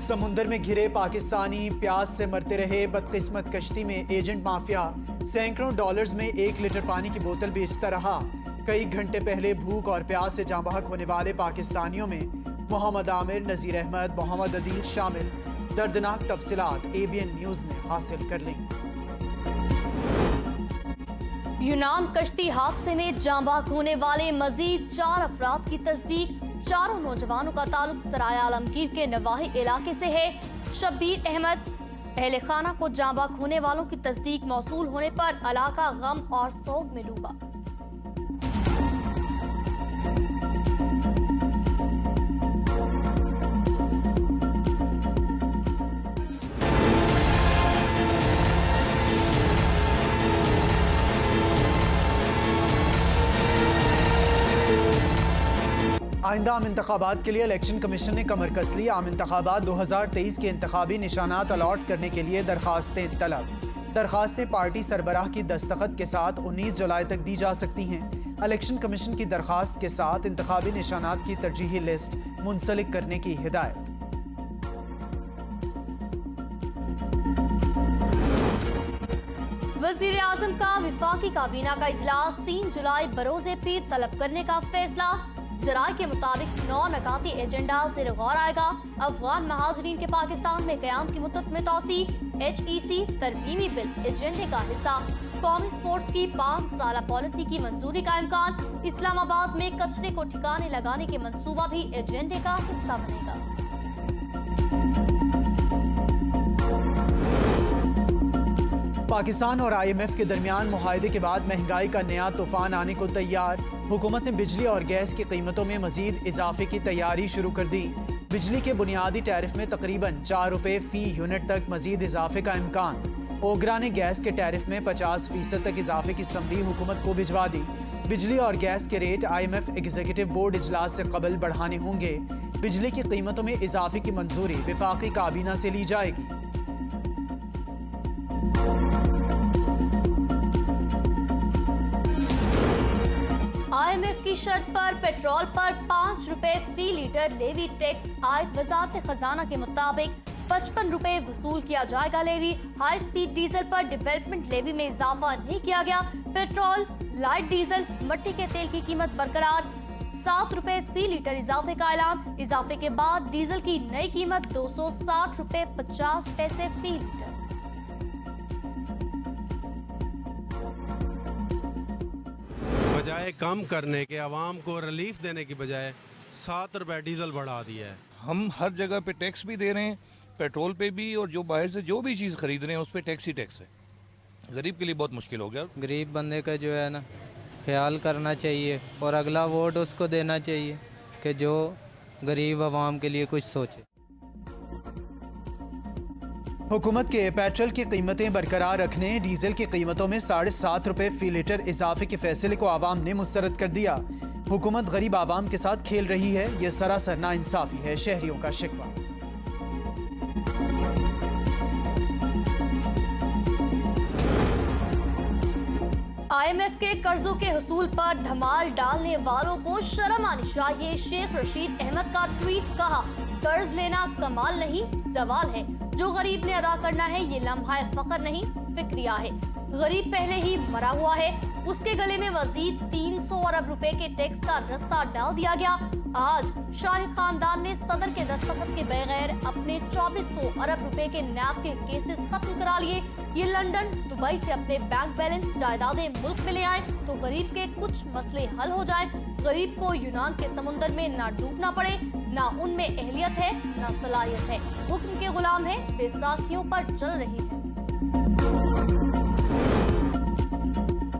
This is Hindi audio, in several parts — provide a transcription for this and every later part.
समुंदर में घिरे पाकिस्तानी प्यास से मरते रहे। बदकिस्मत कश्ती में एजेंट माफिया सैकड़ों डॉलर्स में 1 लीटर पानी की बोतल बेचता रहा। कई घंटे पहले भूख और प्यास से जाँ बहक होने वाले पाकिस्तानियों में मोहम्मद आमिर, नजीर अहमद, मोहम्मद अदील शामिल। दर्दनाक तफसीलात ABN न्यूज ने हासिल कर ली। यूनान कश्ती हादसे में जाँ बहक होने वाले मजीद 4 अफराद की तस्दीक। चारों नौजवानों का ताल्लुक सराय आलमगीर के नवाही इलाके से है। शब्बीर अहमद अहले खाना को जाँ बहक होने वालों की तस्दीक मौसूल होने पर इलाका गम और सोग में डूबा। आइंदा आम इंतखाबात के लिए इलेक्शन कमीशन ने कमर कस ली। आम इंतखाबात 2023 के इंतखाबी निशानात अलॉट करने के लिए दरखास्तें तलब। दरखास्तें पार्टी सरबराह की दस्तखत के साथ 19 जुलाई तक दी जा सकती हैं। इलेक्शन कमीशन की दरखास्त के साथ इंतखाबी निशानात की तरजीही लिस्ट मुंसलिक करने की हिदायत। वज़ीर आज़म का विफाकी काबीना का इजलास 3 जुलाई बरोज़े पीर तलब करने का फैसला। ज़राए के मुताबिक 9 नकाती एजेंडा ज़ेर गौर आएगा। अफगान महाजरीन के पाकिस्तान में क़याम की मुद्दत में तोसी। HEC तरमीमी बिल एजेंडे का हिस्सा। कौमी स्पोर्ट्स की 5 साला पॉलिसी की मंजूरी का इम्कान। इस्लामाबाद में कचरे को ठिकाने लगाने के मंसूबा भी एजेंडे का हिस्सा बनेगा। पाकिस्तान और IMF के दरमियान मुआहदे के बाद महंगाई का नया तूफान आने को तैयार। हुकूमत ने बिजली और गैस की कीमतों में मजीद इजाफे की तैयारी शुरू कर दी। बिजली के बुनियादी टैरिफ में तकरीबन 4 रुपए फी यूनिट तक मजीद इजाफे का इम्कान। ओगरा ने गैस के टैरिफ में 50% तक इजाफे की समरी हुकूमत को भिजवा दी। बिजली और गैस के रेट IMF एग्जीक्यूटिव बोर्ड इजलास से कबल बढ़ाने होंगे। बिजली की कीमतों में इजाफे की मंजूरी विफाकी काबीना से ली जाएगी। IMF की शर्त पर पेट्रोल पर 5 रुपए फी लीटर लेवी टैक्स आयद। वजारत खजाना के मुताबिक 55 रुपए वसूल किया जाएगा लेवी। हाई स्पीड डीजल पर डेवलपमेंट लेवी में इजाफा नहीं किया गया। पेट्रोल, लाइट डीजल, मिट्टी के तेल की कीमत बरकरार। 7 रुपए फी लीटर इजाफे का ऐलान। इजाफे के बाद डीजल की नई कीमत 260 रुपए 50 पैसे फी लीटर। बजाय कम करने के आवाम को रिलीफ देने की बजाय 7 रुपए डीजल बढ़ा दिया है। हम हर जगह पे टैक्स भी दे रहे हैं, पेट्रोल पे भी, और जो बाहर से जो भी चीज़ खरीद रहे हैं उस पर टैक्स ही टैक्स है। गरीब के लिए बहुत मुश्किल हो गया। गरीब बंदे का जो है ना ख्याल करना चाहिए और अगला वोट उसको देना चाहिए कि जो गरीब आवाम के लिए कुछ सोचे। हुकूमत के पेट्रोल की कीमतें बरकरार रखने, डीजल की कीमतों में 7.5 रुपए फी लीटर इजाफे के फैसले को आवाम ने मुस्तरद कर दिया। हुकूमत गरीब आवाम के साथ खेल रही है, ये सरासर नाइंसाफी है, शहरियों का शिकवा। IMF के कर्जों के हुसूल पर धमाल डालने वालों को शर्म आनी चाहिए। शेख रशीद अहमद का ट्वीट। कहा, कर्ज लेना कमाल नहीं सवाल है, जो गरीब ने अदा करना है ये लम्हा फख्र नहीं फिक्रिया है। गरीब पहले ही मरा हुआ है, उसके गले में मजीद 300 अरब रुपए के टैक्स का रस्सा डाल दिया गया। आज शाही खानदान ने सदर के दस्तखत के बगैर अपने 2400 अरब रुपए के नैब के केसेस खत्म करा लिए। ये लंदन, दुबई से अपने बैंक बैलेंस जायदादें मुल्क में ले आए तो गरीब के कुछ मसले हल हो जाएं। गरीब को यूनान के समुंदर में ना डूबना पड़े, ना उनमें अहलियत है ना सलाहियत है, हुक्म के गुलाम है, बैसाखियों पर चल रही है।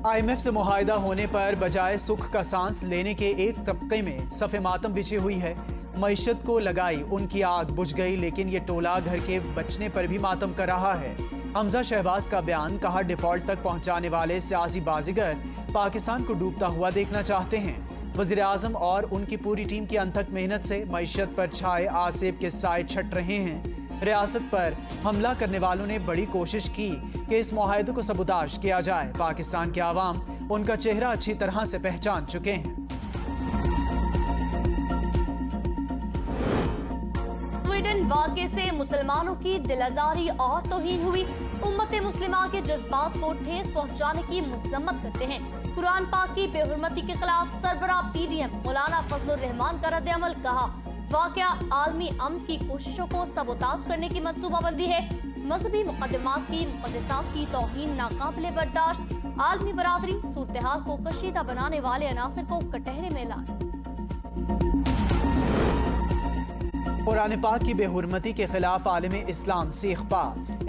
IMF से मुआहदा होने पर बजाय सुख का सांस लेने के एक तबके में सफ़े मातम बिछी हुई है। मईशत को लगाई उनकी आग बुझ गई, लेकिन ये टोला घर के बचने पर भी मातम कर रहा है। हमजा शहबाज का बयान। कहा, डिफॉल्ट तक पहुंचाने वाले सियासी बाजीगर पाकिस्तान को डूबता हुआ देखना चाहते हैं। वज़ीर आज़म और उनकी पूरी टीम की अनथक मेहनत से मईशत पर छाए आसेब के साए छट रहे हैं। रियासत पर हमला करने वालों ने बड़ी कोशिश की कि इस मुआहदे को सबूताश किया जाए। पाकिस्तान के आवाम उनका चेहरा अच्छी तरह से पहचान चुके हैं। स्वीडन स्वीडन वाक़े से मुसलमानों की दिलाजारी और तौहीन हुई। उम्मत मुस्लिमा के जज्बात को ठेस पहुंचाने की मजम्मत करते हैं। कुरान पाक की बेहुरमती के खिलाफ सरबराह पीडीएम मौलाना फजलुर रहमान का रद्द-ए-अमल। कहा, वाक़या आलमी अमन की कोशिशों को सबोताज करने की मंसूबाबंदी है। मजहबी मुकद्दमात की मुक़द्दसात की तौहीन नाकाबिले बर्दाश्त। आलमी बरादरी सूरत-ए-हाल को कशीदा बनाने वाले अनासर को कटहरे में लाए। कुरान पाक की बेहुरमती के खिलाफ आलम इस्लाम सीख पा।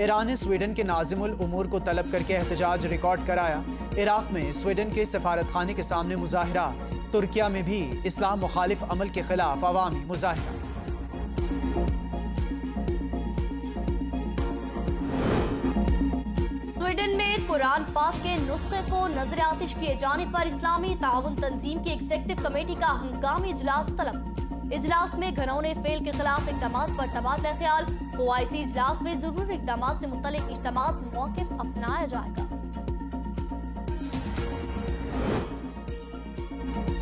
ईरान ने स्वीडन के नाज़िमुल उमूर को तलब करके एहतजाज रिकॉर्ड कराया। इराक में स्वीडन के सफारत खाने के सामने मुजाहिरा। तुर्किया में भी इस्लाम मुखालिफ अमल के खिलाफ अवामी मुजाहिरा। स्वीडन में कुरान पाक के नुस्खे को नजर आतिश किए जाने पर इस्लामी ताउन तंजीम की एग्जीक्यूटिव कमेटी का हंगामी इजलास तलब। इजलास में घरौने फेल के खिलाफ इक़दामात पर तबादला ख्याल। ओआईसी इजलास में जरूरी इक़दामात से मुतल्लिक इज्तिमात मौक़िफ़ अपनाया जाएगा।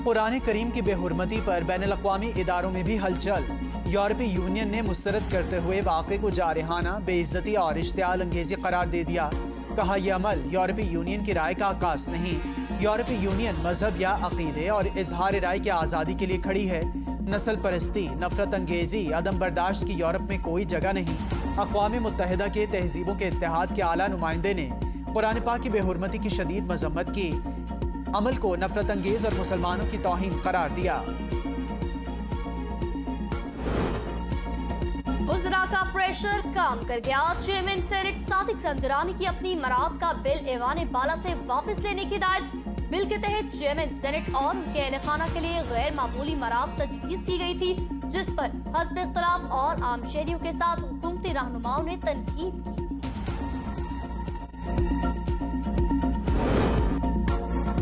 कुरान करीम की बेहुरमती पर बैनुल-अक़वामी इदारों में भी हलचल। यूरोपीय यूनियन ने मुस्तरद करते हुए वाक़े को जारहाना, बेइज्जती और इश्तियाल अंगेज़ी करार दे दिया। कहा, यह अमल यूरोपीय यूनियन की राय का अक्कास नहीं। यूरोपीय यूनियन मजहब या अक़ीदे और इजहार राय की आज़ादी के लिए खड़ी है। नस्ल परस्ती, नफरत अंगेज़ी, अदम बर्दाश्त की यूरोप में कोई जगह नहीं। अक़वाम मुत्तहिदा के तहजीबों के इत्तेहाद के आला नुमाइंदे ने कुरान पाक की बेहुरमती की शदीद मजम्मत की। अमल को नफरत अंगेज और मुसलमानों की तौहीन करार दिया। वज़रा का प्रेशर काम कर गया। चेयरमैन सेनेट सादिक संजरानी की अपनी मराद का बिल ऐवान बाला से वापस लेने की हिदायत। बिल के तहत चेयरमैन सेनेट और उनके अहल खाना के लिए गैर मामूली मराद तजवीज़ की गई थी, जिस पर हस्ब इख्तिलाफ और आम शहरियों के साथ हुकूमती रहनुमाओं ने तनकीद की।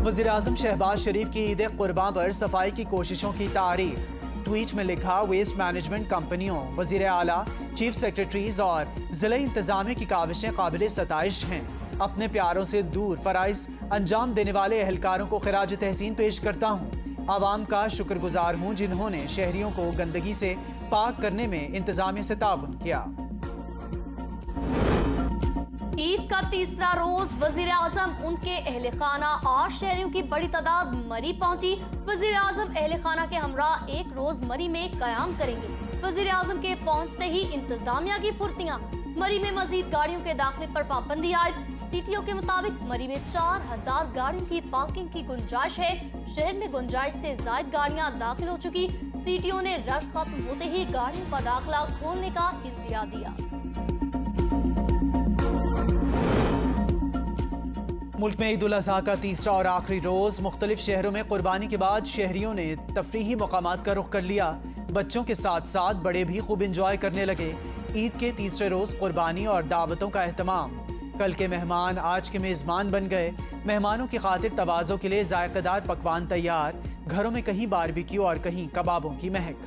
वज़ीर-ए-आज़म शहबाज शरीफ की ईद कुर्बान पर सफाई की कोशिशों की तारीफ। ट्वीट में लिखा, वेस्ट मैनेजमेंट कंपनियों, वज़ीर आला, चीफ सेक्रेटरीज और ज़िला इंतज़ामिया की काविशें काबिल सताइश हैं। अपने प्यारों से दूर फ़राइज़ अंजाम देने वाले एहलकारों को खिराज तहसीन पेश करता हूँ। आवाम का शुक्रगुजार हूँ जिन्होंने शहरियों को गंदगी से पाक करने में इंतज़ामिया से ताउन किया। ईद का तीसरा रोज वजीर आजम, उनके अहले खाना और शहरियों की बड़ी तादाद मरी पहुंची। वजीर आजम अहले खाना के हमरा एक रोज मरी में कयाम करेंगे। वजीर आजम के पहुंचते ही इंतजामिया की फुर्तियां। मरी में मजीद गाड़ियों के दाखिले पर पाबंदी आयद। सीटीओ के मुताबिक मरी में 4000 गाड़ियों की पार्किंग की गुंजाइश है। शहर में गुंजाइश से ज्यादा गाड़ियां दाखिल हो चुकी। सीटीओ ने रश खत्म होते ही गाड़ियों का दाखिला खोलने का इंतजार दिया। मुल्क में ईद उल अज़हा का तीसरा और आखिरी रोज मुख्तलिफ शहरों में कुर्बानी के बाद शहरियों ने तफरीही मकामात का रुख कर लिया। बच्चों के साथ साथ बड़े भी खूब इंजॉय करने लगे। ईद के तीसरे रोज कुर्बानी और दावतों का एहतमाम। कल के मेहमान आज के मेज़बान बन गए। मेहमानों की खातिर तवाज़ो के लिए जायकेदार पकवान तैयार। घरों में कहीं बारबेक्यू और कहीं कबाबों की महक।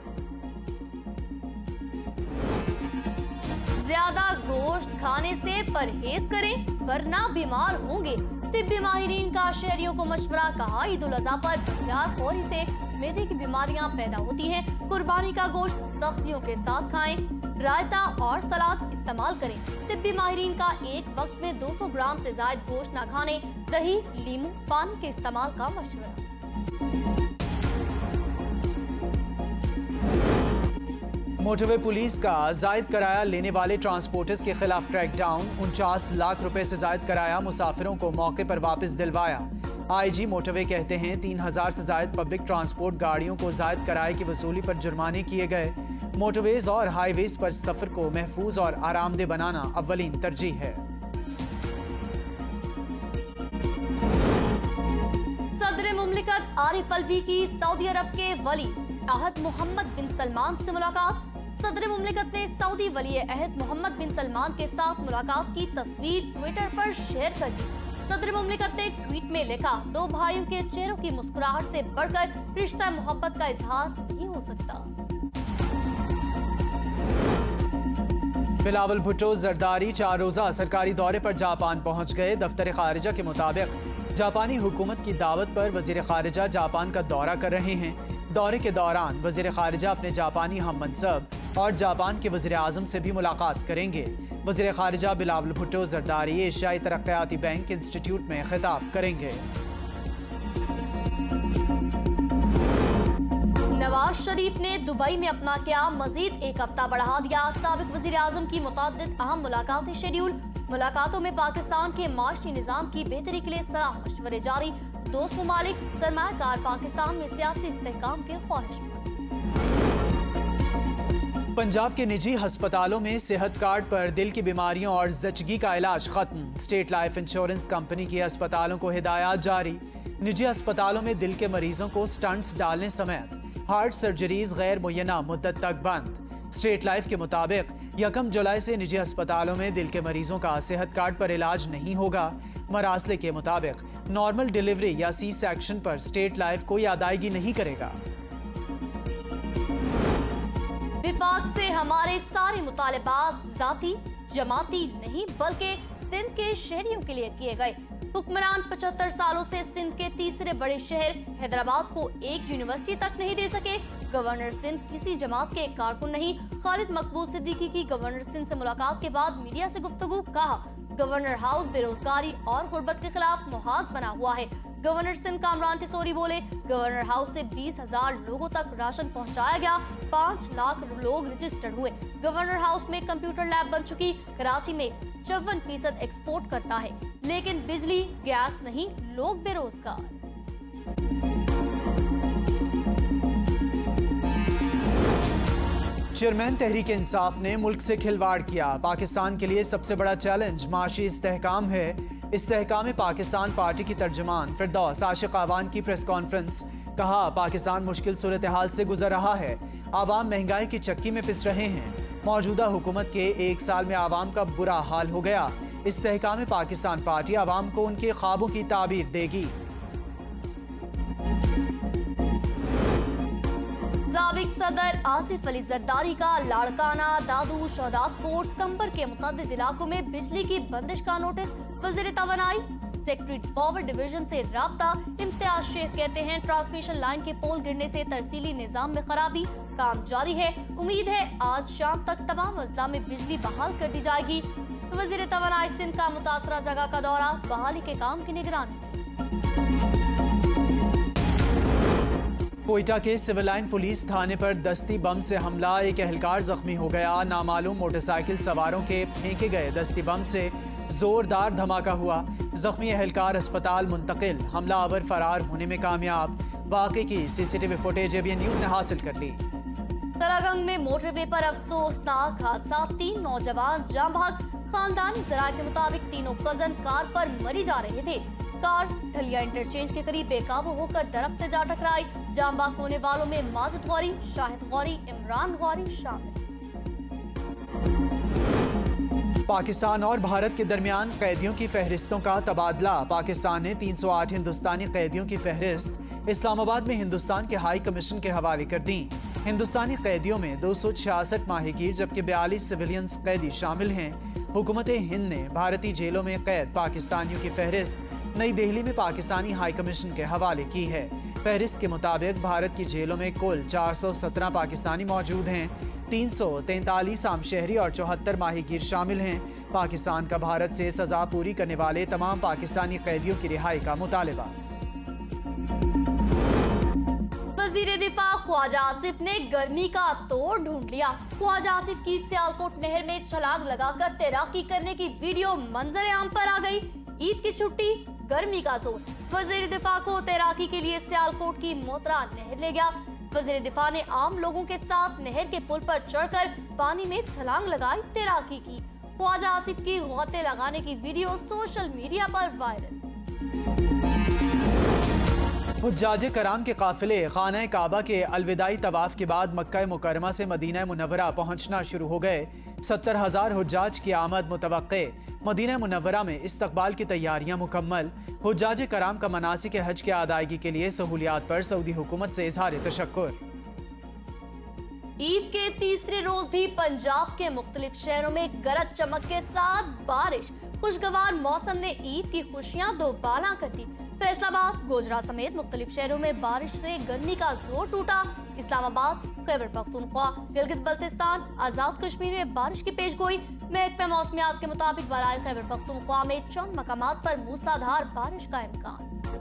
ज्यादा गोश्त खाने से परहेज करें वरना बीमार होंगे। तिब्बी माहिरीन का शहरियों को मशवरा। कहा, ईद उल अज़हा पर बसियारखोरी से मैदे की बीमारियां पैदा होती हैं। कुर्बानी का गोश्त सब्जियों के साथ खाएं। रायता और सलाद इस्तेमाल करें। तिब्बी माहिरीन का एक वक्त में 200 ग्राम से ज्यादा गोश्त न खाने, दही, लीमू, पानी के इस्तेमाल का मशवरा। मोटरवे पुलिस का जायद किराया लेने वाले ट्रांसपोर्टर्स के खिलाफ क्रैकडाउन। 49 लाख रुपए से जायद किराया मुसाफिरों को मौके पर वापस दिलवाया। आईजी मोटरवे कहते हैं 3000 से जायद पब्लिक ट्रांसपोर्ट गाड़ियों को जायद किराए की वसूली पर जुर्माने किए गए। मोटरवेज और हाईवेज पर सफर को महफूज और आरामदेह बनाना अव्वलीन तरजीह है। सदर मुमलिकत आरिफ अलवी की सऊदी अरब के वली अहद मोहम्मद बिन सलमान से मुलाकात। सदर मुमलिकत ने सऊदी वली अहद मोहम्मद बिन सलमान के साथ मुलाकात की तस्वीर ट्विटर पर शेयर कर दी। सदर मुमलिकत ने ट्वीट में लिखा, दो भाइयों के चेहरों की मुस्कुराहट से बढ़कर रिश्ता मोहब्बत का इजहार नहीं हो सकता। बिलावल भुट्टो जरदारी 4 रोजा सरकारी दौरे पर जापान पहुंच गए। दफ्तर खारिजा के मुताबिक जापानी हुकूमत की दावत पर वजीर खारिजा जापान का दौरा कर रहे हैं। दौरे के दौरान वजीर खारिजा अपने जापानी हम मनसब और जापान के वज़ीर आज़म से भी मुलाकात करेंगे। वज़ीर ख़ारिजा बिलावल भुट्टो ज़रदारी एशियाई तरक्याती बैंक इंस्टीट्यूट में खिताब करेंगे। नवाज शरीफ ने दुबई में अपना क़याम मजीद एक हफ्ता बढ़ा दिया। साबिक वज़ीर आज़म की मुतअद्दिद अहम मुलाकातें शेड्यूल। मुलाकातों में पाकिस्तान के माशी निज़ाम की बेहतरी के लिए सलाह मशवरे जारी। दोस्त ममालिक सरमायाकार पाकिस्तान में सियासी इस्तेहकाम के ख्वाहिशमंद। पंजाब के निजी अस्पतालों में सेहत कार्ड पर दिल की बीमारियों और जचगी का इलाज खत्म। स्टेट लाइफ इंश्योरेंस कंपनी की अस्पतालों को हिदायत जारी। निजी अस्पतालों में दिल के मरीजों को स्टंट्स डालने समेत हार्ट सर्जरीज गैर मुय्यना मुद्दत तक बंद। स्टेट लाइफ के मुताबिक 1 जुलाई से निजी अस्पतालों में दिल के मरीजों का सेहत कार्ड पर इलाज नहीं होगा। मरासले के मुताबिक नॉर्मल डिलीवरी या सी सेक्शन पर स्टेट लाइफ कोई अदायगी नहीं करेगा। विफाक से हमारे सारे मुतालबात जाती जमाती नहीं बल्कि सिंध के शहरियों के लिए किए गए। हुक्मरान 75 सालों से सिंध के तीसरे बड़े शहर हैदराबाद को एक यूनिवर्सिटी तक नहीं दे सके। गवर्नर सिंध किसी जमात के कारकुन नहीं। खालिद मकबूल सिद्दीकी की गवर्नर सिंध से मुलाकात के बाद मीडिया से गुफ्तगू। कहा, गवर्नर हाउस बेरोजगारी और गुर्बत के खिलाफ मुहाज बना हुआ है। गवर्नर सिंध कामरान टिसोरी बोले, गवर्नर हाउस से 20,000 लोगों तक राशन पहुंचाया गया। 5 लाख लोग रजिस्टर्ड हुए। गवर्नर हाउस में कंप्यूटर लैब बन चुकी। कराची में 54% एक्सपोर्ट करता है, लेकिन बिजली गैस नहीं, लोग बेरोजगार। चेयरमैन तहरीक इंसाफ ने मुल्क से खिलवाड़ किया। पाकिस्तान के लिए सबसे बड़ा चैलेंज माशी इस्तेहकाम है। इस्तेहकाम पाकिस्तान पार्टी की तर्जुमान फिरदौस आशिक आवान की प्रेस कॉन्फ्रेंस। कहा, पाकिस्तान मुश्किल सूरत हाल से गुजर रहा है। आवाम महंगाई की चक्की में पिस रहे हैं। मौजूदा हुकूमत के 1 साल में आवाम का बुरा हाल हो गया। इस्तेहकाम पाकिस्तान पार्टी आवाम को उनके ख्वाबों की ताबीर देगी। साबिक सदर आसिफ अली जरदारी का लाड़काना दादू शहदाद कोट कंबर के मुतअद्दिद इलाकों में बिजली की बंदिश का नोटिस। वज़ीर तवानाई सेक्रेटरी पावर डिवीजन से राब्ता। इम्तियाज शेख कहते हैं, ट्रांसमिशन लाइन के पोल गिरने से तरसीली निजाम में खराबी। काम जारी है। उम्मीद है आज शाम तक तमाम अजला में बिजली बहाल कर दी जाएगी। वज़ीर तवानाई सिंध का मुतासरा जगह का दौरा। बहाली के काम की निगरानी। कोयटा के सिविल लाइन पुलिस थाने पर दस्ती बम से हमला। एक एहलकार जख्मी हो गया। नामालूम मोटरसाइकिल सवारों के फेंके गए दस्ती बम से जोरदार धमाका हुआ। जख्मी एहलकार अस्पताल मुंतकिल। हमलावर फरार होने में कामयाब। वाक़े की सीसीटीवी फुटेज एबीएन न्यूज़ ने हासिल कर ली। तरागंग में मोटरवे पर अफसोसनाक हादसा। 3 नौजवान जाम बहक। खानदानी जराये के मुताबिक तीनों कजन कार पर मरी जा रहे थे। कार ढलिया इंटरचेंज के करीब बेकाबू होकर दरख्त से जा टकराई। जाम बहक होने वालों में माजिद गौरी, शाहिद गौरी, इमरान गौरी शामिल। पाकिस्तान और भारत के दरमियान कैदियों की फहरिस्तों का तबादला। पाकिस्तान ने 308 हिंदुस्तानी कैदियों की फहरिस्त इस्लामाबाद में हिंदुस्तान के हाई कमीशन के हवाले कर दी। हिंदुस्तानी कैदियों में 266 माहीगीर जबकि 42 सिविलियंस कैदी शामिल हैं। हुकूमत हिंद ने भारतीय जेलों में कैद पाकिस्तानियों की फहरिस्त नई दिल्ली में पाकिस्तानी हाई कमीशन के हवाले की है। फहरिस्त के मुताबिक भारत की जेलों में कुल 417 पाकिस्तानी मौजूद हैं। 343 आम शहरी और 74 माहीगीर शामिल हैं। पाकिस्तान का भारत से सजा पूरी करने वाले तमाम पाकिस्तानी कैदियों की रिहाई का मुतालबा। वज़ीर दिफा ख्वाजा आसिफ ने गर्मी का तोड़ ढूंढ लिया। ख्वाजा आसिफ की सियालकोट नहर में छलांग लगाकर तैराकी करने की वीडियो मंजर आम पर आ गई। ईद की छुट्टी, गर्मी का जोर। वज़ीर दिफा को तैराकी के लिए सियालकोट की मोतरा नहर ले गया। वज़ीर दिफा ने आम लोगों के साथ नहर के पुल पर चढ़कर पानी में छलांग लगाई, तैराकी की। ख्वाजा आसिफ की गौते लगाने की वीडियो सोशल मीडिया पर वायरल। हुज्जाज कराम के काफिले खाना काबा के अलविदाई तवाफ के बाद मक्का मुकरमा से मदीना मुनव्वरा पहुंचना शुरू हो गए। 70,000 हुज्जाज की आमद मुतवक्के। मदीना मुनव्वरा में इस्तकबाल की तैयारियां मुकम्मल। हुज्जाज कराम का मनासिक हज के अदायगी के लिए सहूलियात पर सऊदी हुकूमत से इजहार तशक्कुर। ईद के तीसरे रोज भी पंजाब के मुख्तलिफ शहरों में गरज चमक के साथ बारिश। खुशगवार मौसम ने ईद की खुशियां दोबाला कर दी। फैसलाबाद, गोजरा समेत मुख्तलिफ शहरों में बारिश से गर्मी का जोर टूटा। इस्लामाबाद, खैबर पख्तूनख्वा, गिलगित बल्तिस्तान, आजाद कश्मीर में बारिश की पेशगोई। महकमा मौसमियात के मुताबिक बराए खैबर पख्तूनख्वा में चंद मकामात पर मूसलाधार बारिश का इम्कान।